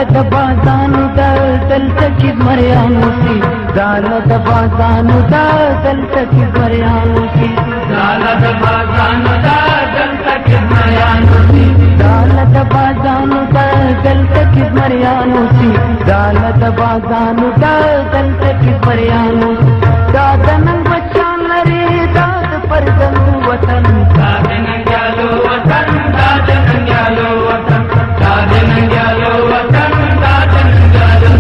زالت بازانو دل تکید مریانو سی زالت بازانو دل تکید مریانو سی زالت بازانو دل تکید مریانو سی زالت بازانو دل تکید مریانو سی زالت بازانو دل تکید مریانو دادنن بچان لري داد پردن وطن دادنن گالو وطن دادنن گالو وطن دادنن گالو وطن دادنن گالو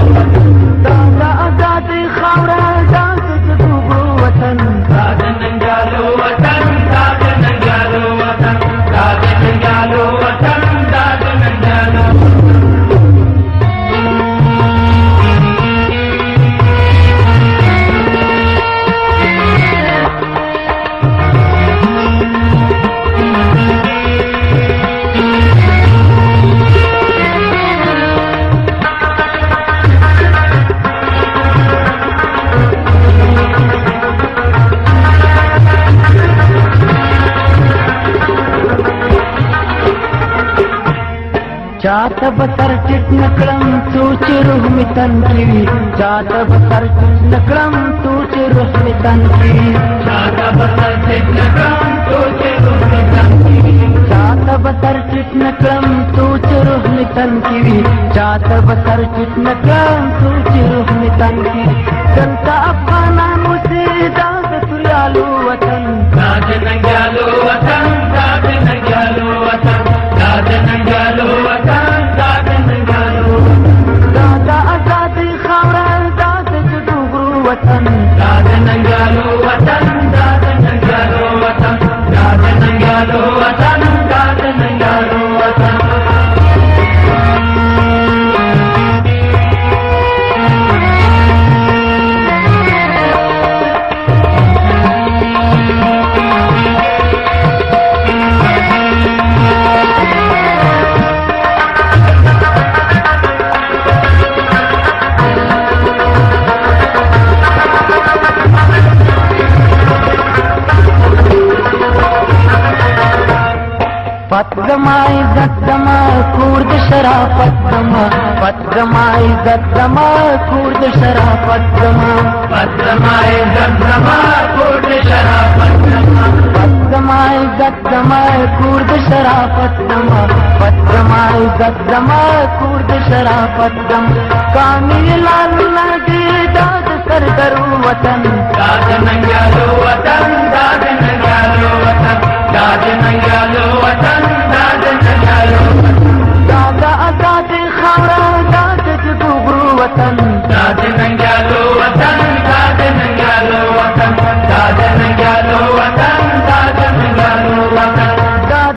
دادا آزاد خاورا داد زدوبو وطن دادنن گالو وطن دادنن گالو وطن دادنن گالو وطن دادنن گالو चाहत बसर टिट नकड़म सोच रूह में तन की चाहत बसर टिट नकड़म सोच रूह में तन की चाहत बसर टिट नकड़म सोच रूह में तन की चाहत बसर टिट नकड़म सोच रूह में तन की चाहत बसर टिट नकड़म सोच रूह में तन की जनता अफगाना मुझे दाद तुलालू वतन दादनन गयालो वतन दादनन गयालो वतन दादनन गयालो वतन दादनन गयालो दादा आजाद खावरा दाद जुगरू वतन दादनन गयालो वतन दादनन गयालो वतन दादनन गयालो वतन दादनन गयालो वतन पद्माई गद्दमा कुर्द शराफत दमा पद्माई गद्दमा कुर्द शराफत दमा पद्माई गद्दमा कुर्द शराफत दमा पद्माई गद्दमा कुर्द शराफत दमा पद्माई गद्दमा कुर्द शराफत दम कामिल लाल नदी दाद सरदरू वतन दादनन गयालो वतन दादनन